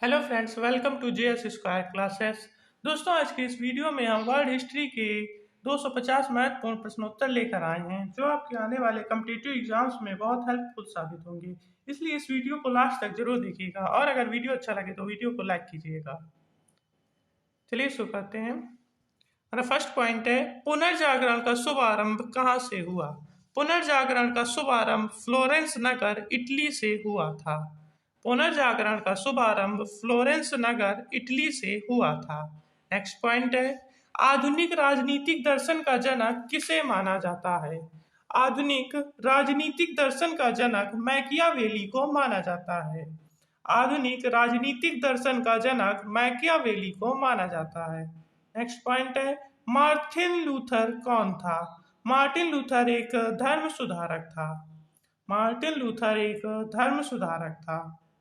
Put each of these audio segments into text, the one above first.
Hello friends, welcome to JS square classes. दोस्तों, आज की इस वीडियो में हम वर्ल्ड हिस्ट्री के 250 महत्वपूर्ण प्रश्नोत्तर लेकर आए हैं जो आपके आने वाले कम्पिटिटिव एग्जाम्स में बहुत हेल्पफुल साबित होंगे। इसलिए इस वीडियो को लास्ट तक जरूर देखिएगा और अगर वीडियो अच्छा लगे तो वीडियो को लाइक कीजिएगा। चलिए शुरू करते हैं। हमारा फर्स्ट पॉइंट है, पुनर्जागरण का शुभारंभ कहाँ से हुआ? पुनर्जागरण का शुभारंभ फ्लोरेंस नगर इटली से हुआ था। पुनर्जागरण का शुभारंभ फ्लोरेंस नगर इटली से हुआ था। नेक्स्ट पॉइंट है, आधुनिक राजनीतिक दर्शन का जनक किसे माना जाता है? आधुनिक राजनीतिक दर्शन का जनक मैकियावेली को माना जाता है। आधुनिक राजनीतिक दर्शन का जनक मैकियावेली को माना जाता है। नेक्स्ट पॉइंट है, मार्टिन लूथर कौन था? मार्टिन लूथर एक धर्म सुधारक था। मार्टिन लूथर एक धर्म सुधारक था।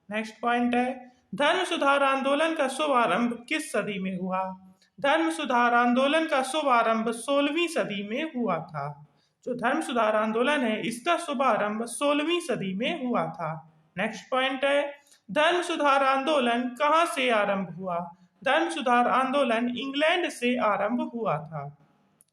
नेक्स्ट पॉइंट है, धर्म सुधार आंदोलन का शुभारंभ किस सदी में हुआ? धर्म सुधार आंदोलन का शुभारंभ 16वीं सदी में हुआ था। जो धर्म सुधार आंदोलन है इसका शुभारंभ 16वीं सदी में हुआ था। नेक्स्ट पॉइंट है, धर्म सुधार आंदोलन कहाँ से आरंभ हुआ? धर्म सुधार आंदोलन इंग्लैंड से आरंभ हुआ था।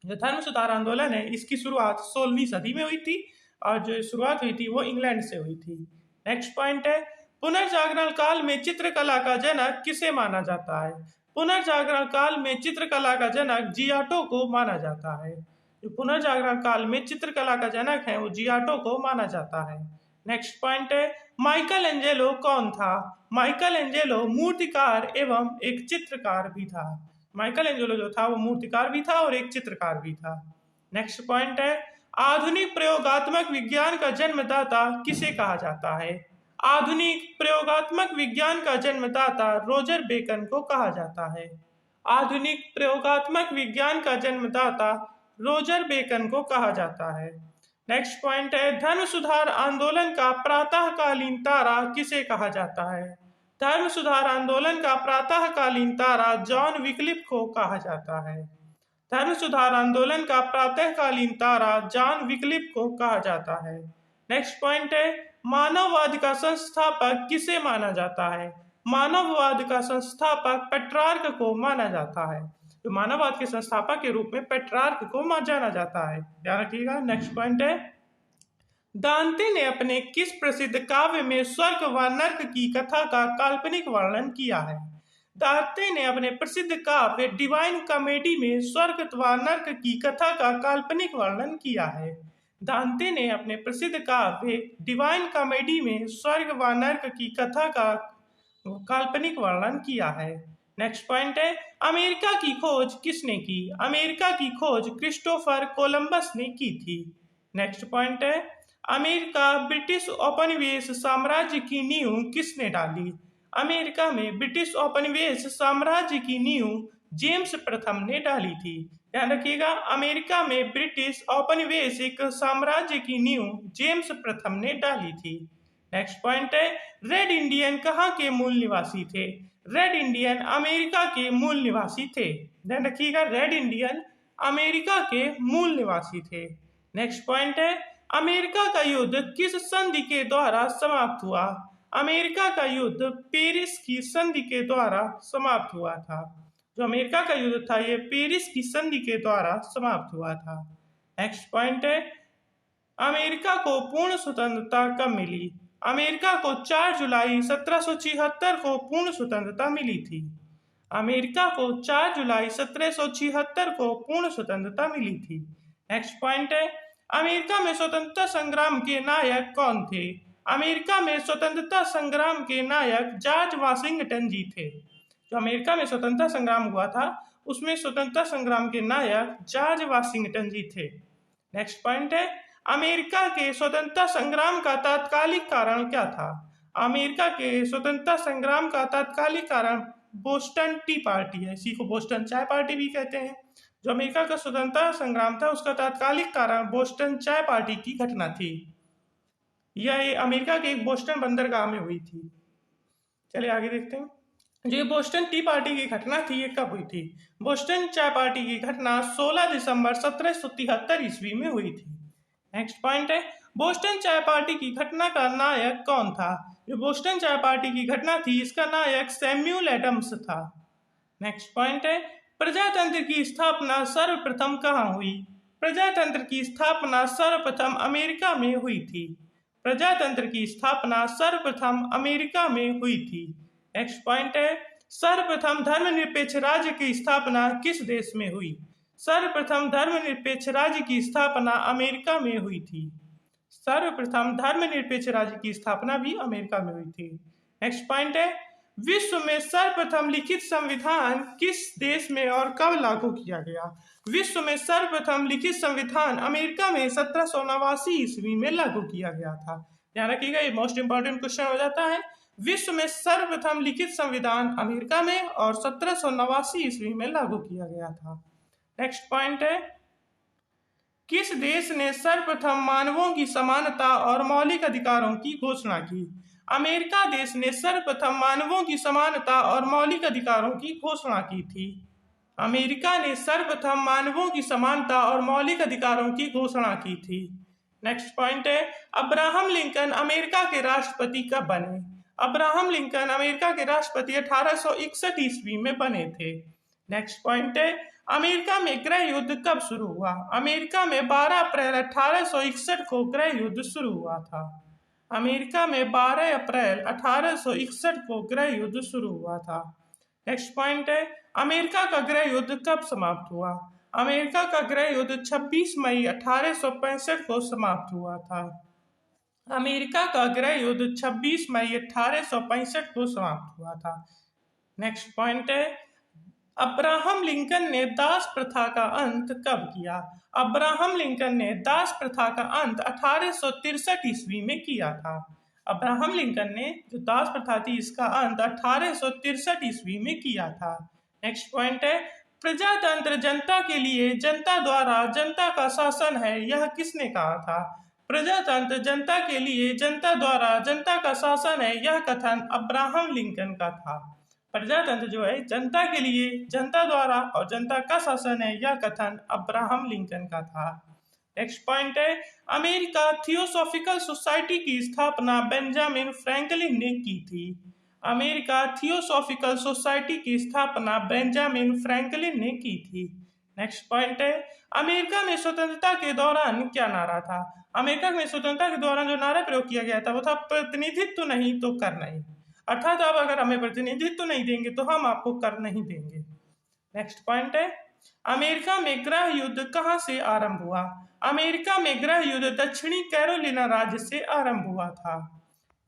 जो धर्म सुधार आंदोलन है इसकी शुरुआत 16वीं सदी में हुई थी और जो शुरुआत हुई थी वो इंग्लैंड से हुई थी। नेक्स्ट पॉइंट है, पुनर्जागरण काल में चित्रकला का जनक किसे माना जाता है? पुनर्जागरण काल में चित्रकला का जनक जियाटो को माना जाता है। जो पुनर्जागरण काल में चित्रकला का जनक है वो जियाटो को माना जाता है। नेक्स्ट पॉइंट है, माइकल एंजेलो कौन था? माइकल एंजेलो मूर्तिकार एवं एक चित्रकार भी था। माइकल एंजेलो जो था वो मूर्तिकार भी था और एक चित्रकार भी था। नेक्स्ट पॉइंट है, आधुनिक प्रयोगात्मक विज्ञान का जन्मदाता किसे कहा जाता है? आधुनिक प्रयोगात्मक विज्ञान का जन्मदाता रोजर बेकन को कहा जाता है। आधुनिक प्रयोगात्मक विज्ञान का जन्मदाता रोजर बेकन को कहा जाता है। नेक्स्ट पॉइंट है, धर्म सुधार आंदोलन का प्रातःकालीन तारा किसे कहा जाता है? धर्म सुधार आंदोलन का प्रातःकालीन तारा जॉन विक्लिफ को कहा जाता है। धर्म सुधार आंदोलन का प्रातःकालीन तारा जॉन विक्लिफ को कहा जाता है। नेक्स्ट पॉइंट है, मानववाद का संस्थापक किसे माना जाता है? मानववाद का संस्थापक पेट्रार्क को माना जाता है। तो मानववाद के संस्थापक के रूप में पेट्रार्क को जाना जाता है, ध्यान रखिएगा। नेक्स्ट पॉइंट है, दांते ने अपने किस प्रसिद्ध काव्य में स्वर्ग व नर्क की कथा का काल्पनिक वर्णन किया है? दांते ने अपने प्रसिद्ध काव्य डिवाइन कॉमेडी में स्वर्ग व नर्क की कथा का काल्पनिक वर्णन किया है। दांते ने अपने प्रसिद्ध काव्य डिवाइन कॉमेडी में स्वर्ग व नर्क की कथा का काल्पनिक वर्णन किया है। नेक्स्ट पॉइंट है, अमेरिका की खोज किसने की? अमेरिका की खोज क्रिस्टोफर कोलंबस ने की थी। नेक्स्ट पॉइंट है, अमेरिका ब्रिटिश उपनिवेश साम्राज्य की नींव किसने डाली? अमेरिका में ब्रिटिश उपनिवेश साम्राज्य की नींव जेम्स प्रथम ने डाली थी। ध्यान रखिएगा, अमेरिका में ब्रिटिश औपनिवेशिक साम्राज्य की नींव जेम्स प्रथम ने डाली थी। नेक्स्ट पॉइंट है, रेड इंडियन कहाँ के मूल निवासी थे? रेड इंडियन अमेरिका के मूल निवासी थे। ध्यान रखिएगा, रेड इंडियन अमेरिका के मूल निवासी थे। नेक्स्ट पॉइंट है, अमेरिका का युद्ध किस संधि के द्वारा समाप्त हुआ? अमेरिका का युद्ध पेरिस की संधि के द्वारा समाप्त हुआ था। जो अमेरिका का युद्ध था ये पेरिस की संधि के द्वारा समाप्त हुआ था। नेक्स्ट पॉइंट है, अमेरिका को पूर्ण स्वतंत्रता कब मिली? अमेरिका को 4 जुलाई 1776 को पूर्ण स्वतंत्रता मिली थी। अमेरिका को 4 जुलाई 1776 को पूर्ण स्वतंत्रता मिली थी। नेक्स्ट पॉइंट है, अमेरिका में स्वतंत्रता संग्राम के नायक कौन थे? अमेरिका में स्वतंत्रता संग्राम के नायक जॉर्ज वाशिंगटन जी थे। जो अमेरिका में स्वतंत्रता संग्राम हुआ था उसमें स्वतंत्रता संग्राम के नायक जॉर्ज वाशिंगटन जी थे। नेक्स्ट पॉइंट है, अमेरिका के स्वतंत्रता संग्राम का तात्कालिक कारण क्या था? अमेरिका के स्वतंत्रता संग्राम का तात्कालिक कारण बोस्टन टी पार्टी है, इसी को बोस्टन चाय पार्टी भी कहते हैं। जो अमेरिका का स्वतंत्रता संग्राम था उसका तात्कालिक कारण बोस्टन चाय पार्टी की घटना थी। यह अमेरिका के एक बोस्टन बंदरगाह में हुई थी। चलिए आगे देखते हैं, जो ये बोस्टन टी पार्टी की घटना थी ये कब हुई थी? बोस्टन चाय पार्टी की घटना 16 दिसंबर 1773 ईस्वी में हुई थी। नेक्स्ट पॉइंट है, बोस्टन चाय पार्टी की घटना का नायक कौन था? जो बोस्टन चाय पार्टी की घटना थी, इसका नायक सैम्यूल एडम्स था। नेक्स्ट पॉइंट है, प्रजातंत्र की स्थापना सर्वप्रथम कहाँ हुई? प्रजातंत्र की स्थापना सर्वप्रथम अमेरिका में हुई थी। प्रजातंत्र की स्थापना सर्वप्रथम अमेरिका में हुई थी। नेक्स्ट पॉइंट है, सर्वप्रथम धर्मनिरपेक्ष राज्य की स्थापना किस देश में हुई? सर्वप्रथम धर्मनिरपेक्ष राज्य की स्थापना अमेरिका में हुई थी। सर्वप्रथम धर्मनिरपेक्ष राज्य की स्थापना भी अमेरिका में हुई थी। नेक्स्ट पॉइंट है, विश्व में सर्वप्रथम लिखित संविधान किस देश में और कब लागू किया गया? विश्व में सर्वप्रथम लिखित संविधान अमेरिका में 1789 ईस्वी में लागू किया गया था। ध्यान रखिएगा, ये मोस्ट इंपॉर्टेंट क्वेश्चन हो जाता है। विश्व में सर्वप्रथम लिखित संविधान अमेरिका में और 1789 ईस्वी में लागू किया गया था। नेक्स्ट पॉइंट है, किस देश ने सर्वप्रथम मानवों की समानता और मौलिक अधिकारों की घोषणा की? अमेरिका देश ने सर्वप्रथम मानवों की समानता और मौलिक अधिकारों की घोषणा की थी। अमेरिका ने सर्वप्रथम मानवों की समानता और मौलिक अधिकारों की घोषणा की थी। नेक्स्ट पॉइंट है, अब्राहम लिंकन अमेरिका के राष्ट्रपति कब बने? अब्राहम लिंकन अमेरिका के राष्ट्रपति 1861 ईस्वी में बने थे। नेक्स्ट पॉइंट है, अमेरिका में गृह युद्ध कब शुरू हुआ? अमेरिका में 12 अप्रैल 1861 को गृह युद्ध शुरू हुआ था। अमेरिका में 12 अप्रैल 1861 को गृह युद्ध शुरू हुआ था। नेक्स्ट पॉइंट है, अमेरिका का गृह युद्ध कब समाप्त हुआ? अमेरिका का गृह युद्ध 26 मई 1865 को समाप्त हुआ था। अमेरिका का गृह युद्ध 26 मई 1865 को समाप्त हुआ था। नेक्स्ट पॉइंट है, अब्राहम लिंकन ने दास प्रथा का अंत कब किया? अब्राहम लिंकन ने दास प्रथा का अंत 1863 ईस्वी में किया था। अब्राहम लिंकन ने जो दास प्रथा थी, इसका अंत 1863 ईस्वी में किया था। नेक्स्ट पॉइंट है, प्रजातंत्र जनता के लिए जनता द्वारा जनता का शासन है, यह किसने कहा था? प्रजातंत्र जनता के लिए जनता द्वारा जनता का शासन है, यह कथन अब्राहम लिंकन का था। प्रजातंत्र जो है जनता के लिए जनता द्वारा और जनता का शासन है, यह कथन अब्राहम लिंकन का था। नेक्स्ट पॉइंट है, अमेरिका थियोसॉफिकल सोसाइटी की स्थापना बेंजामिन फ्रैंकलिन ने की थी। अमेरिका थियोसॉफिकल सोसाइटी की स्थापना बेंजामिन फ्रैंकलिन ने की थी। नेक्स्ट पॉइंट है, अमेरिका में स्वतंत्रता के दौरान क्या नारा था? अमेरिका में स्वतंत्रता के दौरान जो नारा प्रयोग किया गया था वो था प्रतिनिधित्व नहीं तो कर नहीं। अर्थात आप अगर हमें प्रतिनिधित्व नहीं देंगे तो हम आपको कर नहीं देंगे। नेक्स्ट पॉइंट है, अमेरिका में गृह युद्ध कहां से आरंभ हुआ? अमेरिका में गृह युद्ध दक्षिणी कैरोलिना राज्य से आरंभ हुआ था।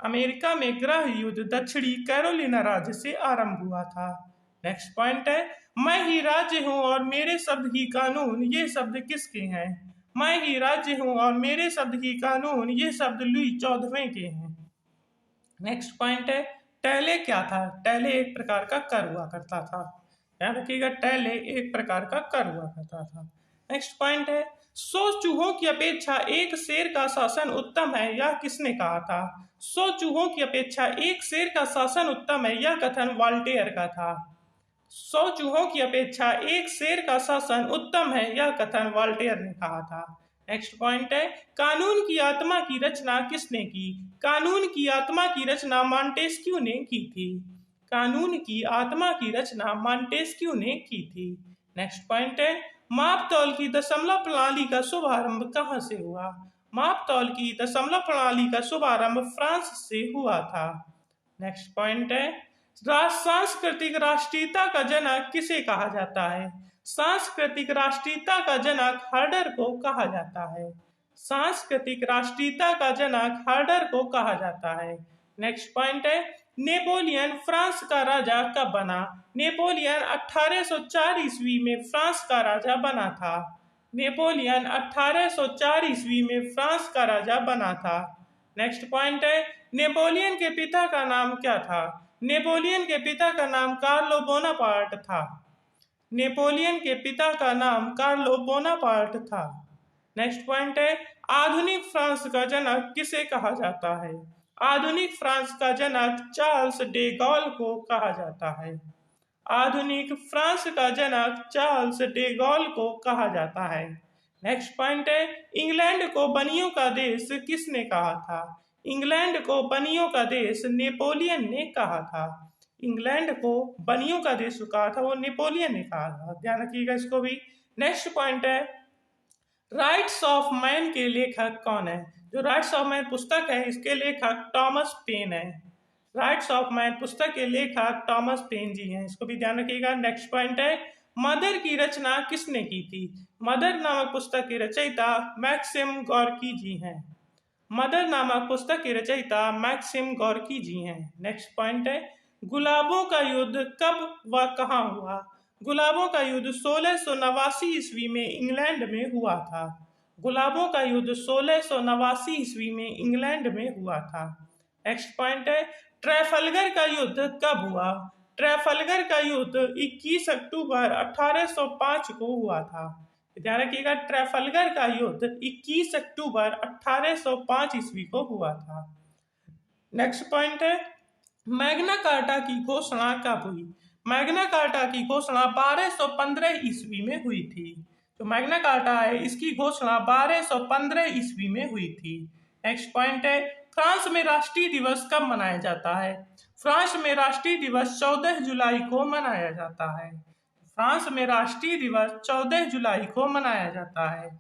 अमेरिका में गृह युद्ध दक्षिणी कैरोलिना राज्य से आरंभ हुआ था। नेक्स्ट पॉइंट है, मैं ही राज्य हूं और मेरे शब्द ही कानून, ये शब्द किसके हैं? मैं ही राज्य हूं और मेरे शब्द ही कानून, ये शब्द लुई 14वें के हैं। नेक्स्ट पॉइंट है, टैले क्या था? टैले एक प्रकार का कर हुआ करता था। ध्यान रखिएगा, टैले एक प्रकार का कर हुआ करता था। नेक्स्ट पॉइंट है, 100 चूहों की अपेक्षा एक शेर का शासन उत्तम है, यह किसने कहा था? 100 चूहों की अपेक्षा एक शेर का शासन उत्तम है, यह कथन वॉल्टेयर का था। 100 चूहों की अपेक्षा एक शेर का शासन उत्तम है, यह कथन वॉल्टेयर ने कहा था। नेक्स्ट पॉइंट है, कानून की आत्मा की रचना किसने की? कानून की आत्मा की रचना मॉन्टेस्क्यू ने की थी। कानून की आत्मा की रचना मॉन्टेस्क्यू ने की थी। नेक्स्ट पॉइंट है, माप तौल की दशमलव प्रणाली का शुभारंभ कहाँ से हुआ? माप तौल की दशमलव प्रणाली का शुभारंभ फ्रांस से हुआ था। नेक्स्ट पॉइंट है, सांस्कृतिक राष्ट्रीयता का जनक किसे कहा जाता है? सांस्कृतिक राष्ट्रीयता का जनक हर्डर को कहा जाता है। सांस्कृतिक राष्ट्रीयता का जनक हर्डर को कहा जाता है। नेक्स्ट पॉइंट है, नेपोलियन फ्रांस का राजा कब बना? नेपोलियन 1804 ईस्वी में फ्रांस का राजा बना था। नेपोलियन 1804 ईस्वी में फ्रांस का राजा बना था। नेक्स्ट पॉइंट है, नेपोलियन के पिता का नाम क्या था? नेपोलियन के पिता का नाम कार्लो बोनापार्ट था। नेपोलियन के पिता का नाम कार्लो बोनापार्ट था। नेक्स्ट पॉइंट है, आधुनिक फ्रांस का जनक किसे कहा जाता है? आधुनिक फ्रांस का जनक चार्ल्स डे गॉल को कहा जाता है। आधुनिक फ्रांस का जनक चार्ल्स डे गॉल को कहा जाता है। नेक्स्ट पॉइंट है, इंग्लैंड को बनियों का देश किसने कहा था? इंग्लैंड को बनियों का देश नेपोलियन ने कहा था। इंग्लैंड को बनियों का देश जो कहा था वो नेपोलियन ने कहा था, ध्यान रखिएगा इसको भी। नेक्स्ट पॉइंट है, राइट्स ऑफ मैन के लेखक कौन है? जो राइट्स ऑफ मैन पुस्तक है इसके लेखक टॉमस पेन है। राइट्स ऑफ मैन पुस्तक के लेखक टॉमस पेन जी हैं, इसको भी ध्यान रखिएगा। नेक्स्ट पॉइंट है, मदर की रचना किसने की थी? मदर नामक पुस्तक के रचयिता मैक्सिम गोर्की जी हैं। मदर नामक पुस्तक के रचयिता मैक्सिम गोर्की जी हैं। नेक्स्ट पॉइंट है, गुलाबों का युद्ध कब व कहाँ हुआ? गुलाबों का युद्ध 1689 ईस्वी में इंग्लैंड में हुआ था। गुलाबों का युद्ध 1689 ईस्वी में इंग्लैंड में हुआ था। नेक्स्ट पॉइंट है, ट्रैफलगर का युद्ध कब हुआ? ट्रैफलगर का युद्ध 21 अक्टूबर 1805 को हुआ था। ध्यान रखिएगा, ट्रैफलगर का युद्ध 21 अक्टूबर 1805 ईस्वी को हुआ था। नेक्स्ट पॉइंट है, मैग्ना कार्टा की घोषणा कब हुई? मैग्ना कार्टा की घोषणा 1215 ईस्वी में हुई थी। जो मैग्ना कार्टा है इसकी घोषणा 1215 ईस्वी में हुई थी। नेक्स्ट पॉइंट है, फ्रांस में राष्ट्रीय दिवस कब मनाया जाता है? फ्रांस में राष्ट्रीय दिवस 14 जुलाई को मनाया जाता है। फ्रांस में राष्ट्रीय दिवस 14 जुलाई को मनाया जाता है।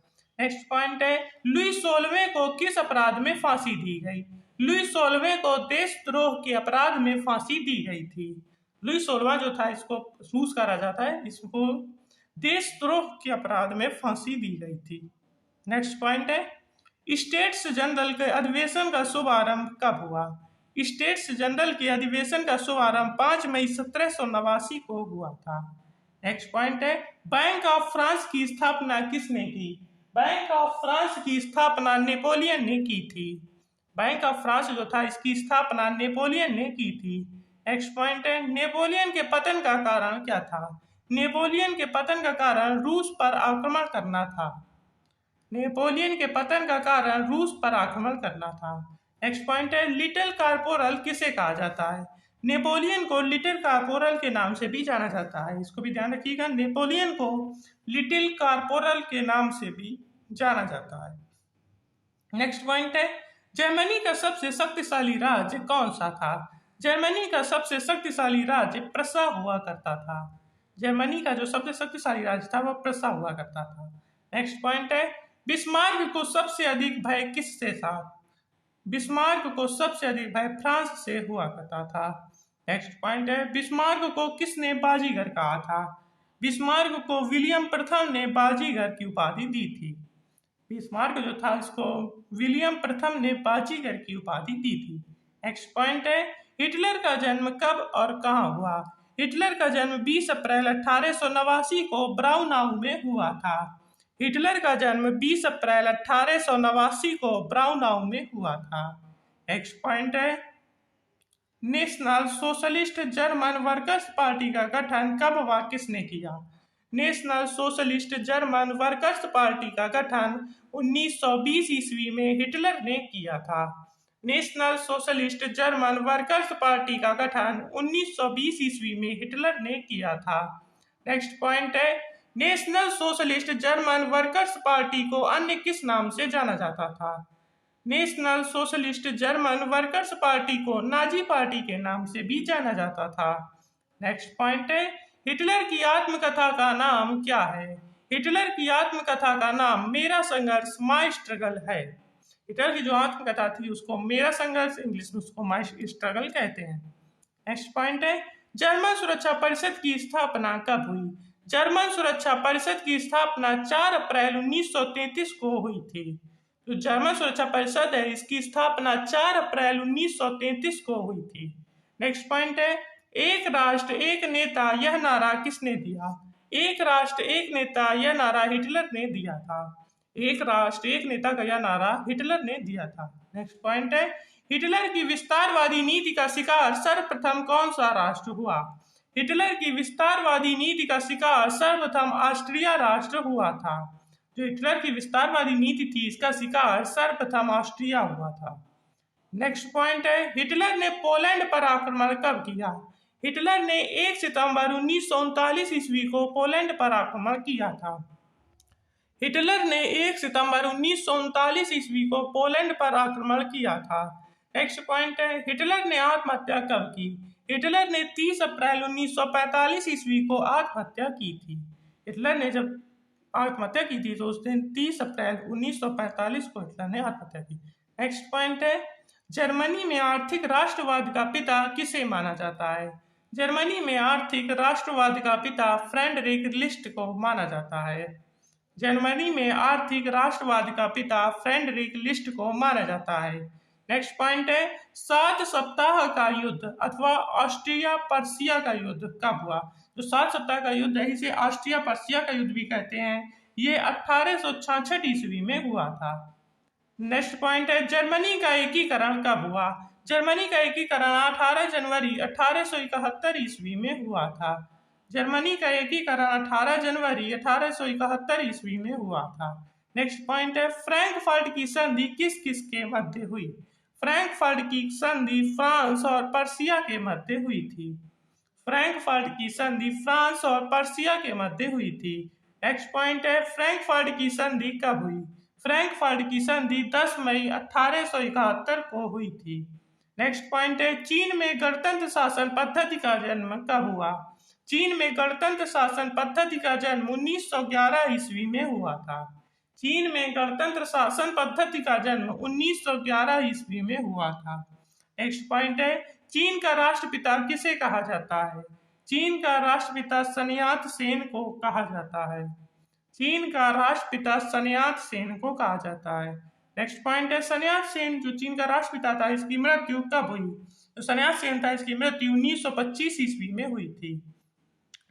नेक्स्ट पॉइंट है, लुई 16वें को किस अपराध में फांसी दी गई? लुई 16वें को देशद्रोह के अपराध में फांसी दी गई थी। लुई 16वां जो था, इसको रूस का राजा था, इसको देशद्रोह के अपराध में फांसी दी गई थी। नेक्स्ट पॉइंट है, स्टेट्स जनरल के अधिवेशन का शुभारंभ कब हुआ? स्टेट्स जनरल के अधिवेशन का शुभारंभ 5 मई 1789 को हुआ था। नेक्स्ट पॉइंट है, बैंक ऑफ फ्रांस की स्थापना किसने की? बैंक ऑफ फ्रांस की स्थापना नेपोलियन ने की थी। बैंक ऑफ फ्रांस जो था इसकी स्थापना नेपोलियन ने की थी। नेक्स्ट पॉइंट है, नेपोलियन के पतन का कारण क्या था? नेपोलियन के पतन का कारण रूस पर आक्रमण करना था। नेपोलियन के पतन का कारण रूस पर आक्रमण करना था। नेक्स्ट पॉइंट है, लिटिल कारपोरल किसे कहा जाता है? नेपोलियन को लिटिल कारपोरल के नाम से भी जाना जाता है, इसको भी ध्यान रखिएगा। नेपोलियन को लिटिल कारपोरल के नाम से भी जाना जाता है। नेक्स्ट पॉइंट है, जर्मनी का सबसे शक्तिशाली राज्य कौन सा था? जर्मनी का सबसे शक्तिशाली राज्य प्रसा हुआ करता था। जर्मनी का जो सबसे शक्तिशाली राज्य था वह प्रसा हुआ करता था। नेक्स्ट पॉइंट है, बिस्मार्क को सबसे अधिक भय किससे था? बिस्मार्क को सबसे अधिक भय फ्रांस से हुआ करता था। नेक्स्ट पॉइंट है, बिस्मार्क को किसने बाजीगर कहा था? बिस्मार्क को विलियम प्रथम ने बाजीगर की उपाधि दी थी। बिस्मार्क जो था इसको विलियम प्रथम ने बाजीगर की उपाधि दी थी। नेक्स्ट पॉइंट है, हिटलर का जन्म कब और कहाँ हुआ? हिटलर का जन्म 20 अप्रैल 1889 को ब्राउनाउ में हुआ था। हिटलर का जन्म 20 अप्रैल 1889 को ब्राउनाउ में हुआ था। नेक्स्ट पॉइंट है, national socialist German workers party का गठन कब व किसने किया? National socialist German workers party का गठन 1920 ईस्वी में हिटलर ने किया था। National socialist German workers party का गठन 1920 ईस्वी में हिटलर ने किया था। नेक्स्ट पॉइंट है, national socialist German workers party को अन्य किस नाम से जाना जाता था? National socialist German workers party को नाजी पार्टी के नाम से भी जाना जाता था। नेक्स्ट पॉइंट है, हिटलर की आत्मकथा का नाम क्या है? हिटलर की आत्मकथा का नाम मेरा संघर्ष माय स्ट्रगल है। हिटलर की जो आत्मकथा थी उसको मेरा संघर्ष, इंग्लिश में उसको माय स्ट्रगल कहते हैं। नेक्स्ट पॉइंट है, जर्मन सुरक्षा परिषद की स्थापना कब हुई? जर्मन सुरक्षा परिषद की स्थापना 4 अप्रैल 1933 को हुई थी। जो जर्मन सुरक्षा परिषद है इसकी स्थापना 4 अप्रैल 1933 को हुई थी। नेक्स्ट पॉइंट है, एक राष्ट्र एक नेता यह नारा किसने दिया? एक राष्ट्र एक नेता यह नारा हिटलर ने दिया था। एक राष्ट्र एक नेता का यह नारा हिटलर ने दिया था। नेक्स्ट पॉइंट है, हिटलर की विस्तारवादी नीति का शिकार सर्वप्रथम कौन सा राष्ट्र हुआ? हिटलर की विस्तारवादी नीति का शिकार सर्वप्रथम ऑस्ट्रिया राष्ट्र हुआ था। जो हिटलर की विस्तारवादी नीति थी इसका शिकार सर्वप्रथम ऑस्ट्रिया हुआ था। नेक्स्ट पॉइंट है, हिटलर ने पोलैंड पर आक्रमण कब किया? हिटलर ने 1 सितंबर 1939 ईस्वी को पोलैंड पर आक्रमण किया था। हिटलर ने 1 सितंबर 1939 ईस्वी को पोलैंड पर आक्रमण किया था। नेक्स्ट पॉइंट है, हिटलर ने आत्महत्या कब की? हिटलर ने 30 अप्रैल 1945 ईस्वी को आत्महत्या की थी। हिटलर ने जब आत्महत्या की थी तो उस दिन 30 अप्रैल 1945 को हिटलर ने आत्महत्या की। नेक्स्ट पॉइंट है, जर्मनी में आर्थिक राष्ट्रवाद का पिता किसे माना जाता है? जर्मनी में आर्थिक राष्ट्रवाद का पिता फ्रेडरिक लिस्ट को माना जाता है। जर्मनी में आर्थिक राष्ट्रवाद का पिता फ्रेडरिक लिस्ट को माना जाता है। नेक्स्ट पॉइंट है, 7 सप्ताह का युद्ध अथवा ऑस्ट्रिया पर्सिया का युद्ध कब हुआ? जो 7 सप्ताह का युद्ध है इसे ऑस्ट्रिया पर्सिया का युद्ध भी कहते हैं। ये 1866 ईस्वी में हुआ था। नेक्स्ट पॉइंट है, जर्मनी का एकीकरण कब हुआ? जर्मनी का एकीकरण 18 जनवरी 1871 ईस्वी में हुआ था। जर्मनी का एकीकरण 18 जनवरी 1871 ईस्वी में हुआ था। नेक्स्ट पॉइंट है, फ्रैंकफर्ट की संधि किस किस के मध्य हुई? फ्रैंकफर्ट की संधि फ्रांस और पर्सिया के मध्य हुई थी। फ्रैंकफर्ट की संधि फ्रांस और पर्सिया के मध्य हुई थी। नेक्स्ट पॉइंट है, फ्रैंकफर्ट की संधि कब हुई? फ्रैंकफर्ट की संधि 10 मई 1871 को हुई थी। नेक्स्ट पॉइंट है, चीन में गणतंत्र शासन पद्धति का जन्म कब हुआ? चीन में गणतंत्र शासन पद्धति का जन्म 1911 ईस्वी में हुआ था। चीन में गणतंत्र शासन पद्धति का जन्म 1911 ईस्वी में हुआ था। नेक्स्ट पॉइंट है, चीन का राष्ट्रपिता किसे कहा जाता है? चीन का राष्ट्रपिता सन यात सेन को कहा जाता है। चीन का राष्ट्रपिता सन यात सेन को कहा जाता है। नेक्स्ट पॉइंट है, सन यात सेन जो चीन का राष्ट्रपिता था इसकी मृत्यु कब हुई? जो सन यात सेन था इसकी मृत्यु 1925 ईस्वी में हुई थी।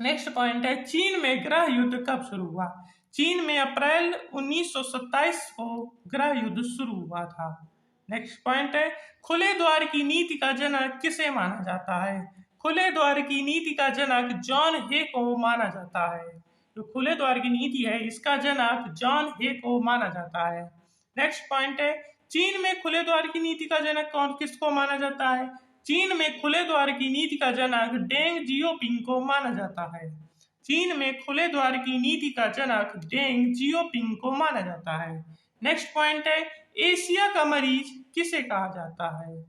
नेक्स्ट पॉइंट है, चीन में गृह युद्ध कब शुरू हुआ? चीन में अप्रैल 1927 को गृह युद्ध शुरू हुआ था। नेक्स्ट पॉइंट है, खुले द्वार की नीति का जनक किसे माना जाता है? खुले द्वार की नीति का जनक जॉन हे को माना जाता है। जो खुले द्वार की नीति है इसका जनक जॉन हे को माना जाता है। नेक्स्ट पॉइंट है, चीन में खुले द्वार की नीति का जनक किसको माना जाता है? चीन में खुले द्वार की नीति का जनक डेंग जियोपिंग को माना जाता है। चीन में खुले द्वार की नीति का जनक डेंग जियोपिंग को माना जाता है। नेक्स्ट पॉइंट है, एशिया का मरीज किसे कहा जाता है?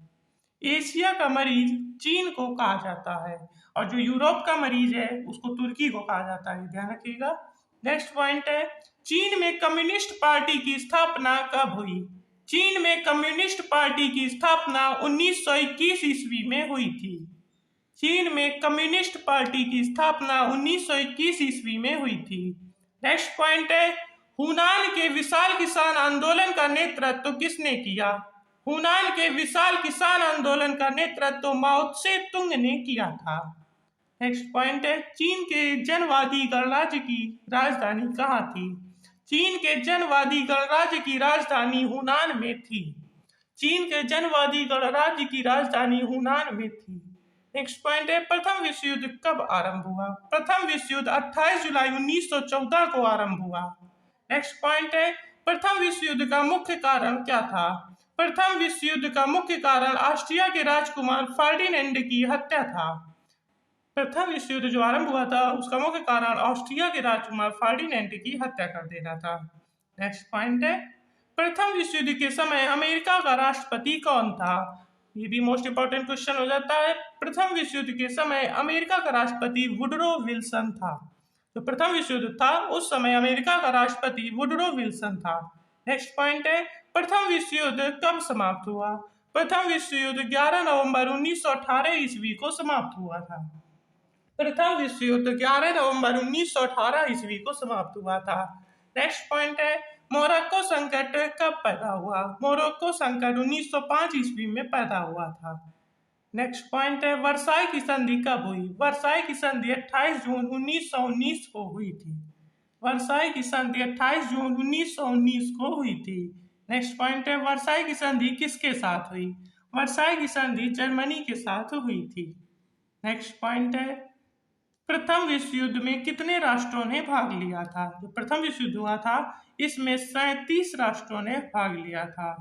एशिया का मरीज चीन को कहा जाता है और जो यूरोप का मरीज है उसको तुर्की को कहा जाता है, ध्यान रखिएगा। नेक्स्ट पॉइंट है, चीन में कम्युनिस्ट पार्टी की स्थापना कब हुई? चीन में कम्युनिस्ट पार्टी की स्थापना 1921 ईस्वी में हुई थी। चीन में कम्युनिस्ट पार्टी की स्थापना 1921 ईस्वी में हुई थी। नेक्स्ट पॉइंट है, हुनान के विशाल किसान आंदोलन का नेतृत्व किसने किया? हुनान के विशाल किसान आंदोलन का नेतृत्व माओ त्से तुंग ने किया था। नेक्स्ट पॉइंट है, चीन के जनवादी गणराज्य की राजधानी कहाँ थी? चीन के जनवादी गणराज्य की राजधानी हुनान में थी। चीन के जनवादी गणराज्य की राजधानी हुनान में थी। नेक्स्ट पॉइंट है, प्रथम विश्व युद्ध कब आरंभ हुआ? प्रथम विश्व युद्ध 28 जुलाई 1914 को आरंभ हुआ। नेक्स्ट पॉइंट है, प्रथम विश्व युद्ध का मुख्य कारण क्या था? प्रथम विश्व युद्ध का मुख्य कारण ऑस्ट्रिया के राजकुमार फर्डिनेंड की हत्या था। प्रथम विश्व युद्ध जो आरंभ हुआ था उसका मुख्य कारण ऑस्ट्रिया के राजकुमार फर्डिनेंड की हत्या कर देना था। नेक्स्ट पॉइंट है, प्रथम विश्व युद्ध के समय अमेरिका का राष्ट्रपति कौन था? ये भी मोस्ट इंपोर्टेंट क्वेश्चन हो जाता है। प्रथम विश्व युद्ध के समय अमेरिका का राष्ट्रपति वुडरो विल्सन था। तो प्रथम विश्व युद्ध था उस समय अमेरिका का राष्ट्रपति वुडरो विल्सन था। नेक्स्ट पॉइंट है, प्रथम विश्व युद्ध कब समाप्त हुआ? प्रथम विश्व युद्ध 11 नवंबर 1918 ईस्वी को समाप्त हुआ था। प्रथम विश्व युद्ध 11 नवंबर 1918 ईस्वी को समाप्त हुआ था। नेक्स्ट पॉइंट है, मोरक्को संकट कब पैदा हुआ? मोरक्को संकट 1905 ईस्वी में पैदा हुआ था। नेक्स्ट पॉइंट है, वर्साई की संधि कब हुई? वर्साई की संधि 28 जून 1919 को हुई थी। वर्साई की संधि 28 जून 1919 को हुई थी। नेक्स्ट पॉइंट है, वर्साई की संधि किसके साथ हुई? वर्साई की संधि जर्मनी के साथ हुई थी। नेक्स्ट पॉइंट है, प्रथम विश्व युद्ध में कितने राष्ट्रों ने भाग लिया था? जो प्रथम विश्व युद्ध हुआ था इसमें 37 राष्ट्रों ने भाग लिया था।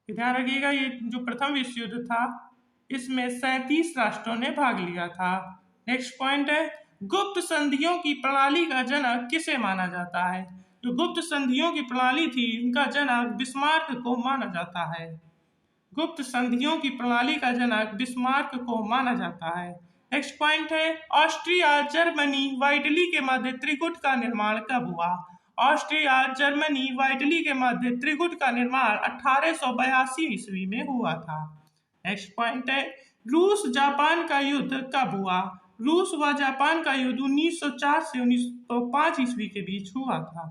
ध्यान रखिएगा, ये जो प्रथम विश्व युद्ध था इसमें 37 राष्ट्रों ने भाग लिया था। नेक्स्ट पॉइंट है, गुप्त संधियों की प्रणाली का जनक किसे माना जाता है? जो गुप्त संधियों की प्रणाली थी, उनका जनक बिस्मार्क को माना जाता है। गुप्त संधियों की प्रणाली का जनक बिस्मार्क को माना जाता है। नेक्स्ट पॉइंट है, ऑस्ट्रिया, जर्मनी व इटली के मध्य त्रिकूट का निर्माण कब हुआ? ऑस्ट्रिया, जर्मनी व इटली के मध्य त्रिकूट का निर्माण 1882 ईस्वी में हुआ था। नेक्स्ट पॉइंट है, रूस जापान का युद्ध कब हुआ? रूस व जापान का युद्ध 1904 से 1905 ईस्वी के बीच हुआ था।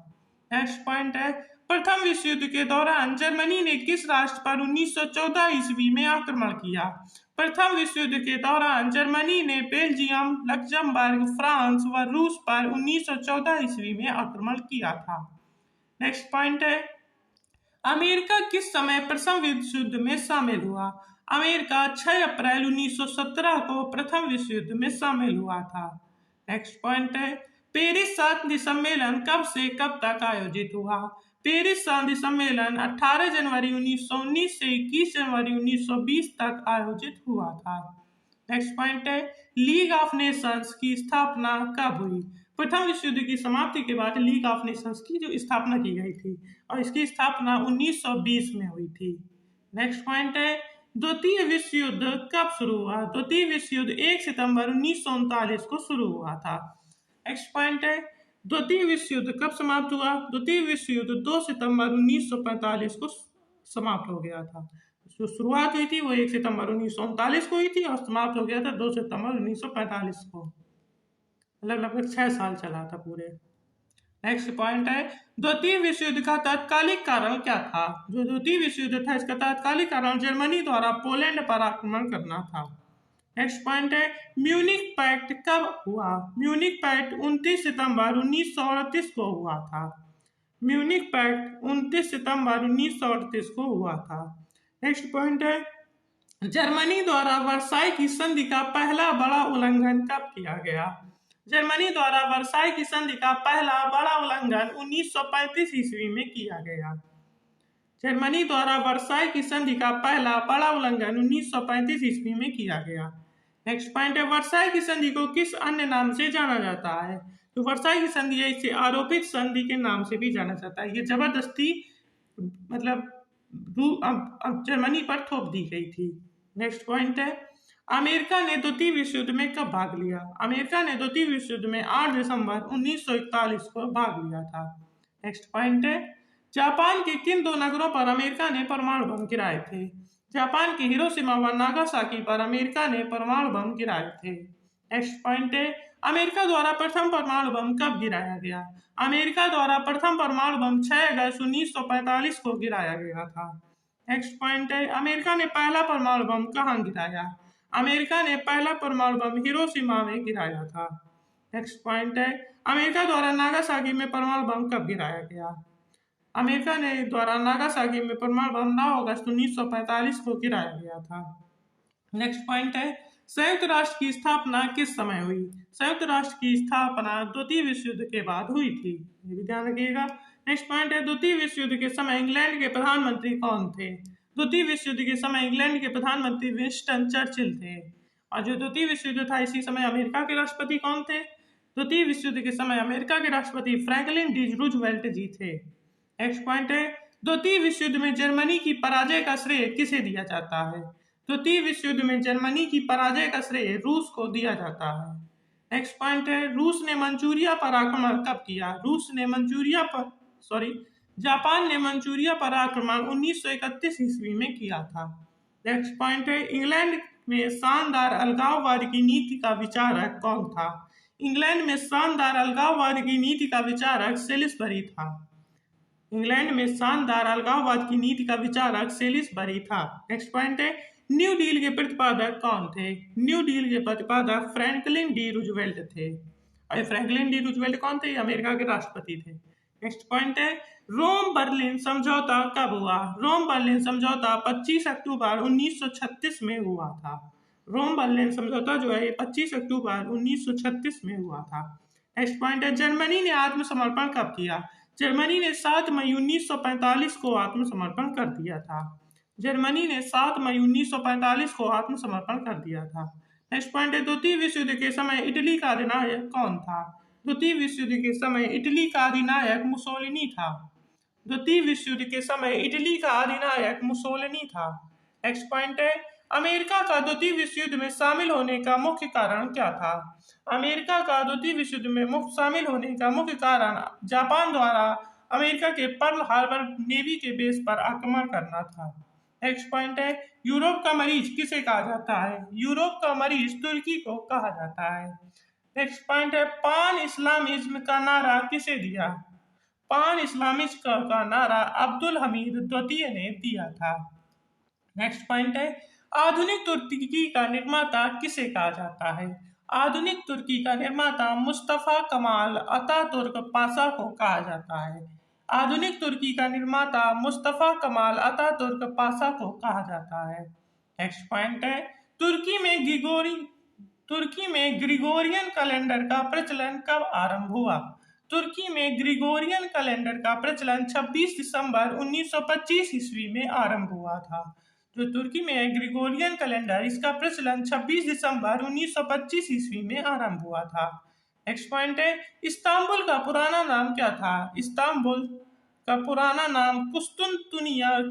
नेक्स्ट पॉइंट है, प्रथम विश्व युद्ध के दौरान जर्मनी ने किस राष्ट्र पर 1914 ईस्वी में आक्रमण किया? प्रथम विश्व युद्ध के दौरान जर्मनी ने बेल्जियम, लक्जमबर्ग, फ्रांस व रूस पर 1914 ईस्वी में आक्रमण किया था। नेक्स्ट पॉइंट है, अमेरिका किस समय प्रथम विश्व युद्ध में शामिल हुआ? अमेरिका 6 अप्रैल 1917 को प्रथम विश्व युद्ध में शामिल हुआ था। नेक्स्ट पॉइंट है, पेरिस शांति सम्मेलन कब से कब तक आयोजित हुआ? पेरिस शांति सम्मेलन 18 जनवरी 1919 से 21 जनवरी 1920 तक आयोजित हुआ था। नेक्स्ट पॉइंट है, लीग ऑफ नेशंस की स्थापना कब हुई? प्रथम विश्व युद्ध की समाप्ति के बाद लीग ऑफ नेशंस की जो स्थापना की गई थी और इसकी स्थापना 1920 में हुई थी। नेक्स्ट पॉइंट है, द्वितीय विश्व युद्ध कब शुरू हुआ? द्वितीय विश्व युद्ध 1 सितंबर 1939 को शुरू हुआ था। नेक्स्ट पॉइंट है, द्वितीय विश्व युद्ध कब समाप्त हुआ? द्वितीय विश्व युद्ध 2 सितंबर 1945 को समाप्त हो गया था। जो शुरुआत हुई थी वो 1 सितंबर 1939 को हुई थी और समाप्त हो गया था 2 सितंबर 1945 को। मतलब लगभग 6 साल चला था पूरे। नेक्स्ट पॉइंट है, द्वितीय विश्व युद्ध का तात्कालिक कारण क्या था? जो द्वितीय विश्व युद्ध था इसका तात्कालिक कारण जर्मनी द्वारा पोलैंड पर आक्रमण करना था। नेक्स्ट पॉइंट है, म्यूनिख पैक्ट कब हुआ? म्यूनिख पैक्ट 29 सितंबर 1938 को हुआ था। म्यूनिख पैक्ट 29 सितंबर 1938 को हुआ था। नेक्स्ट पॉइंट है, जर्मनी द्वारा वर्साई की संधि का पहला बड़ा उल्लंघन कब किया गया? जर्मनी द्वारा वर्साई की संधि का पहला बड़ा उल्लंघन 1935 ईस्वी में किया गया। जर्मनी द्वारा वर्साई की संधि का पहला बड़ा उल्लंघन 1935 ईस्वी में किया गया। नेक्स्ट पॉइंट है, वर्साई की संधि को किस अन्य नाम से जाना जाता है? तो वर्साई की संधि है इसे आरोपित संधि के नाम से भी जाना जाता है। ये जबरदस्ती मतलब जर्मनी पर थोप दी गई थी। नेक्स्ट पॉइंट है, अमेरिका ने द्वितीय विश्व युद्ध में कब भाग लिया? अमेरिका ने द्वितीय विश्व युद्ध में 8 दिसंबर 1941 को भाग लिया था। नेक्स्ट पॉइंट है, जापान के किन 2 नगरों पर अमेरिका ने परमाणु बम गिराए थे? जापान के हिरोशिमा व नागासाकी पर अमेरिका ने परमाणु बम गिराए थे। नेक्स्ट पॉइंट है, अमेरिका द्वारा प्रथम परमाणु बम कब गिराया गया? अमेरिका द्वारा प्रथम परमाणु बम 6 अगस्त 1945 को गिराया गया था। नेक्स्ट पॉइंट है, अमेरिका ने पहला परमाणु बम कहाँ गिराया? अमेरिका ने पहला परमाणु बम हिरोशिमा में गिराया था। नेक्स्ट पॉइंट है, अमेरिका द्वारा नागासाकी में परमाणु बम कब गिराया गया? अमेरिका ने द्वारा नागासाकी में परमाणु बम 9 अगस्त 1945 को गिराया गया था। नेक्स्ट पॉइंट है, संयुक्त राष्ट्र की स्थापना किस समय हुई? संयुक्त राष्ट्र की स्थापना द्वितीय विश्व युद्ध के बाद हुई थी, ये भी ध्यान रखिएगा। नेक्स्ट पॉइंट है, द्वितीय विश्व युद्ध के समय इंग्लैंड के प्रधानमंत्री कौन थे? द्वितीय विश्व युद्ध के समय इंग्लैंड के प्रधानमंत्री विंस्टन चर्चिल थे। और जो द्वितीय विश्व युद्ध था इसी समय अमेरिका के राष्ट्रपति कौन थे? द्वितीय विश्व युद्ध के समय अमेरिका के राष्ट्रपति फ्रैंकलिन डी रूजवेल्ट जी थे। नेक्स्ट पॉइंट है, द्वितीय विश्व युद्ध में जर्मनी की पराजय का श्रेय किसे दिया जाता है? द्वितीय विश्व युद्ध में जर्मनी की पराजय का श्रेय रूस को दिया जाता है। नेक्स्ट पॉइंट है, रूस ने मंचूरिया पर आक्रमण कब किया? जापान ने मंचूरिया पर आक्रमण 1931 ईस्वी में किया था। नेक्स्ट पॉइंट है, इंग्लैंड में शानदार अलगाववाद की नीति का विचारक कौन था? इंग्लैंड में शानदार अलगाववाद की नीति का विचारक सेलिसबरी था। इंग्लैंड में शानदार अलगाववाद की नीति का विचारक सेलिसबरी था। नेक्स्ट पॉइंट है, न्यू डील के प्रतिपादक कौन थे? न्यू डील के प्रतिपादक फ्रैंकलिन डी रूजवेल्ट थे। और फ्रैंकलिन डी रूजवेल्ट कौन थे? अमेरिका के राष्ट्रपति थे। नेक्स्ट पॉइंट है, रोम बर्लिन समझौता कब हुआ? रोम बर्लिन समझौता 25 अक्टूबर 1936 में हुआ था। रोम बर्लिन समझौता जो है 25 अक्टूबर 1936 में हुआ था। नेक्स्ट पॉइंट है, जर्मनी ने आत्मसमर्पण कब किया? जर्मनी ने 7 मई 1945 को आत्मसमर्पण कर दिया था। जर्मनी ने 7 मई 1945 को आत्मसमर्पण कर दिया था। नेक्स्ट पॉइंट है, द्वितीय विश्व युद्ध के समय इटली का अधिनायक कौन था? द्वितीय विश्व युद्ध के समय इटली का अधिनायक मुसोलिनी था। द्वितीय विश्व युद्ध के समय इटली का अधिनायक मुसोलिनी था। नेक्स्ट पॉइंट है, अमेरिका का द्वितीय विश्व युद्ध में शामिल होने का मुख्य कारण क्या था? अमेरिका का द्वितीय विश्व युद्ध में शामिल होने का मुख्य कारण जापान द्वारा अमेरिका के पर्ल हार्बर नेवी के बेस पर आक्रमण करना था। नेक्स्ट पॉइंट है, यूरोप का मरीज किसे कहा जाता है? यूरोप का मरीज तुर्की को कहा जाता है। नेक्स्ट पॉइंट है, पान इस्लामिज्म का नारा किसे दिया? पान इस्लामिज्म का नारा अब्दुल हमीद द्वितीय ने दिया था। नेक्स्ट पॉइंट है, आधुनिक तुर्की का निर्माता किसे कहा जाता है? आधुनिक तुर्की का निर्माता मुस्तफा कमाल अतातुर्क पाशा को कहा जाता है। आधुनिक तुर्की का निर्माता मुस्तफा कमाल अतातुर्क पाशा को कहा जाता है। नेक्स्ट पॉइंट है, तुर्की में ग्रिगोरियन कैलेंडर का प्रचलन कब आरंभ हुआ? तुर्की में ग्रिगोरियन कैलेंडर का प्रचलन 26 दिसंबर 1925 ईस्वी में आरंभ हुआ था। जो तुर्की में ग्रिगोरियन कैलेंडर, इसका प्रचलन 26 दिसंबर 1925 ईस्वी में आरंभ हुआ था। नेक्स्ट पॉइंट है, इस्तांबुल का पुराना नाम क्या था? इस्तांबुल का पुराना नाम कुस्तुनतुनिया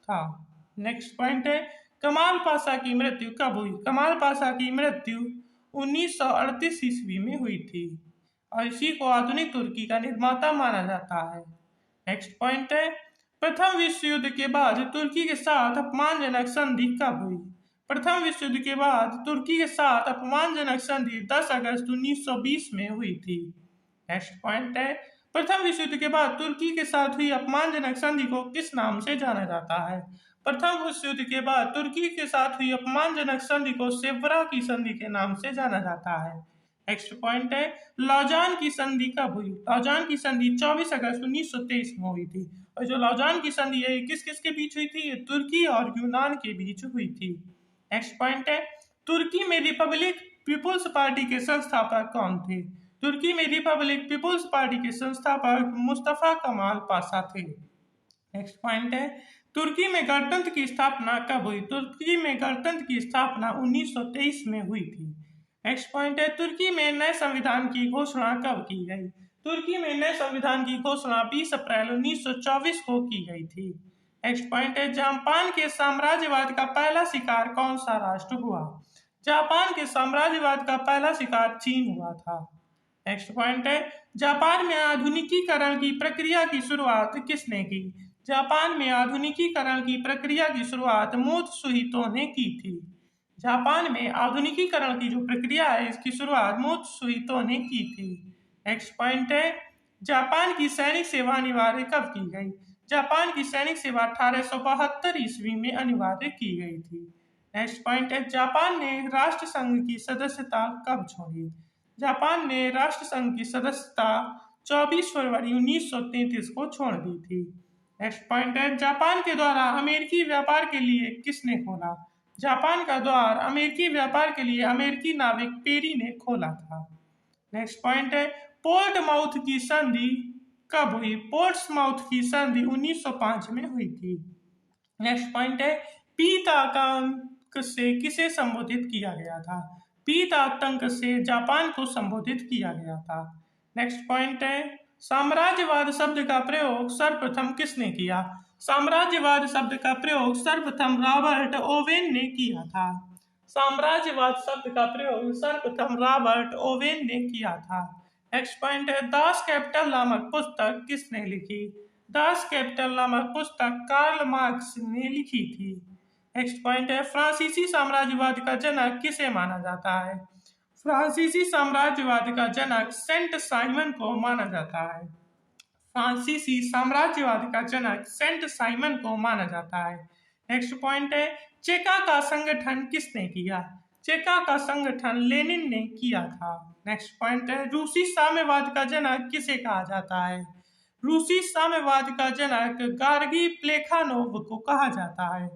था। नेक्स्ट पॉइंट है, कमाल पाशा की मृत्यु कब हुई? कमाल पाशा की मृत्यु 1938 ईस्वी में हुई थी और इसी को आधुनिक तुर्की का निर्माता माना जाता है। नेक्स्ट पॉइंट है, प्रथम विश्व युद्ध के बाद तुर्की के साथ अपमानजनक संधि कब हुई? प्रथम विश्व युद्ध के बाद तुर्की के साथ अपमानजनक संधि 10 अगस्त 1920 में हुई थी। नेक्स्ट पॉइंट है, प्रथम विश्व युद्ध के बाद तुर्की के साथ हुई अपमानजनक संधि को किस नाम से जाना जाता है? प्रथम विश्व युद्ध के बाद तुर्की के साथ हुई अपमानजनक संधि को सेवरा की संधि के नाम से जाना जाता है। नेक्स्ट पॉइंट है, लौजान की संधि कब हुई? लौजान की संधि 24 अगस्त 1923 में हुई थी और जो लौजान की संधि है किस किस के बीच हुई थी? तुर्की और यूनान के बीच हुई थी। नेक्स्ट पॉइंट है, तुर्की में रिपब्लिक पीपुल्स पार्टी के संस्थापक कौन थे? तुर्की में रिपब्लिक पीपुल्स पार्टी के संस्थापक मुस्तफा कमाल पाशा थे। नेक्स्ट पॉइंट है, तुर्की में गणतंत्र की स्थापना कब हुई? तुर्की में गणतंत्र की स्थापना 1923 में हुई थी। नेक्स्ट पॉइंट है, तुर्की में नए संविधान की घोषणा कब की गई? तुर्की में नए संविधान की घोषणा 20 अप्रैल 1924 को की गई थी। नेक्स्ट पॉइंट है, जापान के साम्राज्यवाद का पहला शिकार कौन सा राष्ट्र हुआ? जापान के साम्राज्यवाद का पहला शिकार चीन हुआ था। नेक्स्ट पॉइंट है, जापान में आधुनिकीकरण की प्रक्रिया की शुरुआत किसने की? जापान में आधुनिकीकरण की प्रक्रिया की शुरुआत मोत्सुहितो ने की थी। जापान में आधुनिकीकरण की जो प्रक्रिया है इसकी शुरुआत मोत्सुहितो ने की थी। नेक्स्ट पॉइंट है, जापान की सैनिक सेवा अनिवार्य कब की गई? जापान की सैनिक सेवा 1872 ईस्वी में अनिवार्य की गई थी। नेक्स्ट पॉइंट है, जापान ने राष्ट्र संघ की सदस्यता कब छोड़ी? जापान ने राष्ट्र संघ की सदस्यता 24 फरवरी 1933 को छोड़ दी थी। नेक्स्ट पॉइंट है, जापान के द्वारा अमेरिकी व्यापार के लिए किसने खोला? जापान का द्वार अमेरिकी व्यापार के लिए अमेरिकी नाविक पेरी ने खोला था। नेक्स्ट पॉइंट है, पोर्टमाउथ की संधि कब हुई? पोर्ट्समाउथ की संधि 1905 में हुई थी। नेक्स्ट पॉइंट है, पीताकांक से किसे संबोधित किया गया था? पीतातंक से जापान को संबोधित किया गया था। नेक्स्ट पॉइंट है, साम्राज्यवाद शब्द का प्रयोग सर्वप्रथम किसने किया? साम्राज्यवाद शब्द का प्रयोग सर्वप्रथम रॉबर्ट ओवेन ने किया था। साम्राज्यवाद शब्द का प्रयोग सर्वप्रथम रॉबर्ट ओवेन ने किया था। नेक्स्ट पॉइंट है, दास कैपिटल नामक पुस्तक किसने लिखी? दास कैपिटल नामक पुस्तक कार्ल मार्क्स ने लिखी थी। नेक्स्ट पॉइंट है, फ्रांसीसी साम्राज्यवाद का जनक किसे माना जाता है? फ्रांसीसी साम्राज्यवाद का जनक सेंट साइमन को माना जाता है। फ्रांसीसी साम्राज्यवाद का जनक सेंट साइमन को माना जाता है। नेक्स्ट पॉइंट है, चेका का संगठन किसने किया? चेका का संगठन लेनिन ने किया था। नेक्स्ट पॉइंट है, रूसी साम्यवाद का जनक किसे कहा जाता है? रूसी साम्यवाद का जनक गार्गी प्लेखानोव को कहा जाता है।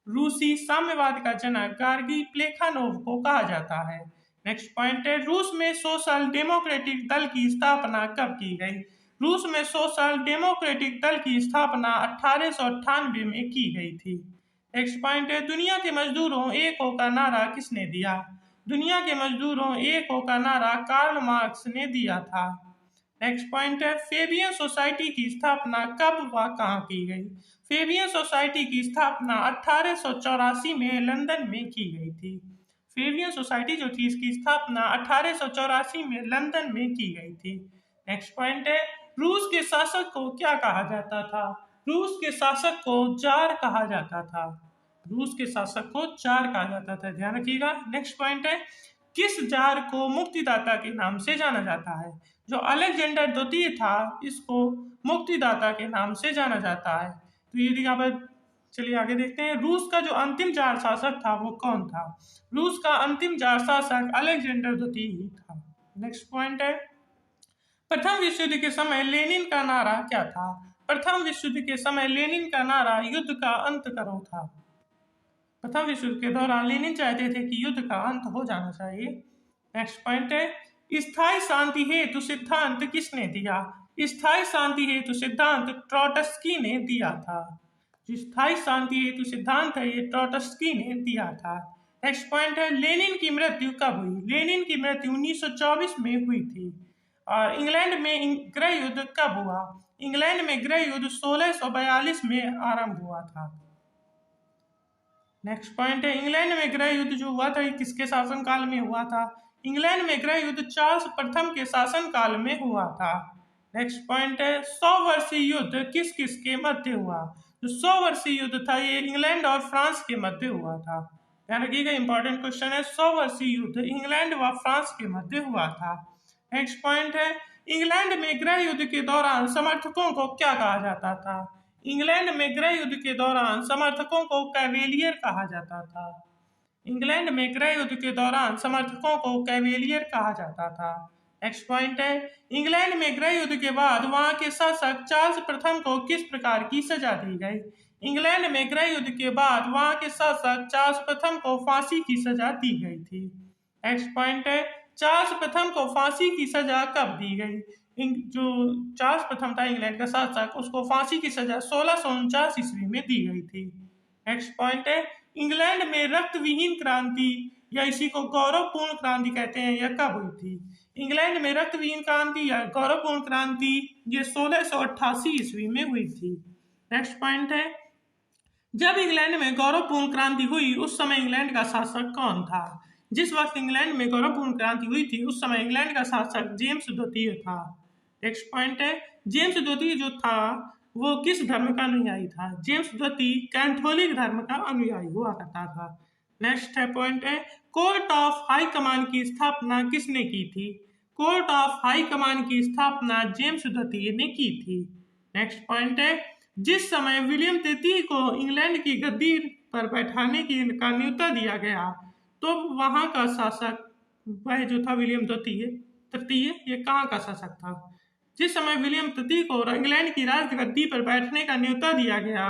रूसी साम्यवाद का जनक गार्गी प्लेखानोव को कहा जाता है। नेक्स्ट पॉइंट है, रूस में सोशल डेमोक्रेटिक दल की स्थापना कब की गई? रूस में सोशल डेमोक्रेटिक दल की स्थापना 1898 में की गई थी। नेक्स्ट पॉइंट है, दुनिया के मजदूरों एक हो का नारा किसने दिया? दुनिया के मजदूरों एक हो का नारा कार्ल मार्क्स ने दिया था। नेक्स्ट पॉइंट है, फेबियन सोसाइटी की स्थापना कब व कहाँ की गई? फेबियन सोसाइटी की स्थापना 1884 में लंदन में की गई थी। फेबियन सोसाइटी जो थी इसकी स्थापना 1884 में लंदन में की गई थी। नेक्स्ट पॉइंट है, रूस के शासक को क्या कहा जाता था? रूस के शासक को जार कहा जाता था। रूस के शासक को जार कहा जाता था, ध्यान रखिएगा। नेक्स्ट पॉइंट है, किस जार को मुक्तिदाता के नाम से जाना जाता है? जो अलेक्जेंडर द्वितीय था इसको मुक्तिदाता के नाम से जाना जाता है। तो ये यहाँ पर चलिए आगे देखते हैं, रूस का जो अंतिम जार शासक था वो कौन था? रूस का अंतिम जार शासक अलेक्जेंडर द्वितीय ही था। नेक्स्ट पॉइंट है, प्रथम विश्व युद्ध के समय लेनिन का नारा क्या था? प्रथम विश्व युद्ध के समय लेनिन का नारा युद्ध का अंत करो था। प्रथम विश्व युद्ध के दौरान लेनिन चाहते थे कि युद्ध का अंत हो जाना चाहिए। नेक्स्ट पॉइंट है, स्थायी शांति हेतु सिद्धांत किसने दिया? स्थायी शांति हेतु सिद्धांत ट्रॉटस्की ने दिया था। जो स्थायी शांति हेतु सिद्धांत है ये ट्रॉटस्की ने दिया था। नेक्स्ट पॉइंट है, लेनिन की मृत्यु कब हुई? लेनिन की मृत्यु 1924 में हुई थी। और इंग्लैंड में गृह युद्ध कब हुआ? इंग्लैंड में गृह युद्ध 1642 में आरंभ हुआ था। नेक्स्ट पॉइंट है, इंग्लैंड में गृह युद्ध जो हुआ था किसके शासनकाल में हुआ था? इंग्लैंड में गृह युद्ध चार्ल्स प्रथम के शासनकाल में हुआ था। नेक्स्ट पॉइंट है, 100 वर्षीय युद्ध किस किस के मध्य हुआ? जो 100 वर्षीय युद्ध था ये इंग्लैंड और फ्रांस के मध्य हुआ था। ध्यान रखिएगा, इंपॉर्टेंट क्वेश्चन है, 100 वर्षीय युद्ध इंग्लैंड व फ्रांस के मध्य हुआ था। नेक्स्ट पॉइंट है, इंग्लैंड में गृह युद्ध के दौरान समर्थकों को क्या कहा जाता था? इंग्लैंड में गृह युद्ध के दौरान समर्थकों को कैवेलियर कहा जाता था। इंग्लैंड में गृह युद्ध के दौरान समर्थकों को कैवेलियर कहा जाता था। नेक्स्ट पॉइंट है, इंग्लैंड में गृह युद्ध के बाद वहां के शासक चार्ल्स प्रथम को किस प्रकार की सजा दी गई? इंग्लैंड में गृह युद्ध के बाद वहां के शासक चार्ल्स प्रथम को फांसी की सजा दी गई थी। नेक्स्ट पॉइंट है, चार्ल्स प्रथम को फांसी की सजा कब दी गई? जो चार्ल्स प्रथम था इंग्लैंड का शासक उसको फांसी की सजा 1649 ईस्वी में दी गई थी। नेक्स्ट पॉइंट है, इंग्लैंड में रक्त विहीन क्रांति या इसी को गौरवपूर्ण क्रांति कहते हैं यह कब हुई थी? इंग्लैंड में रक्त विहीन क्रांति या गौरवपूर्ण क्रांति ये 1688 ईस्वी में हुई थी। नेक्स्ट पॉइंट है, जब इंग्लैंड में गौरवपूर्ण क्रांति हुई उस समय इंग्लैंड का शासक कौन था? जिस वक्त इंग्लैंड में गौरवपूर्ण क्रांति हुई थी उस समय इंग्लैंड का शासक जेम्स द्वितीय था। नेक्स्ट पॉइंट है, जेम्स द्वितीय जो था वो किस धर्म का अनुयायी था? जेम्स द्वितीय कैथोलिक धर्म का अनुयायी हुआ करता था। नेक्स्ट पॉइंट है, कोर्ट ऑफ हाई कमान की स्थापना किसने की थी? कोर्ट ऑफ हाई कमान की स्थापना जेम्स द्वितीय ने की थी। नेक्स्ट पॉइंट है, जिस समय विलियम तृतीय को इंग्लैंड की गद्दी पर बैठाने का न्योता दिया गया तो वहां का शासक वह जो था विलियम तृतीय ये कहाँ का शासक था? जिस समय विलियम तृतीय को इंग्लैंड की राजगद्दी पर बैठने का न्योता दिया गया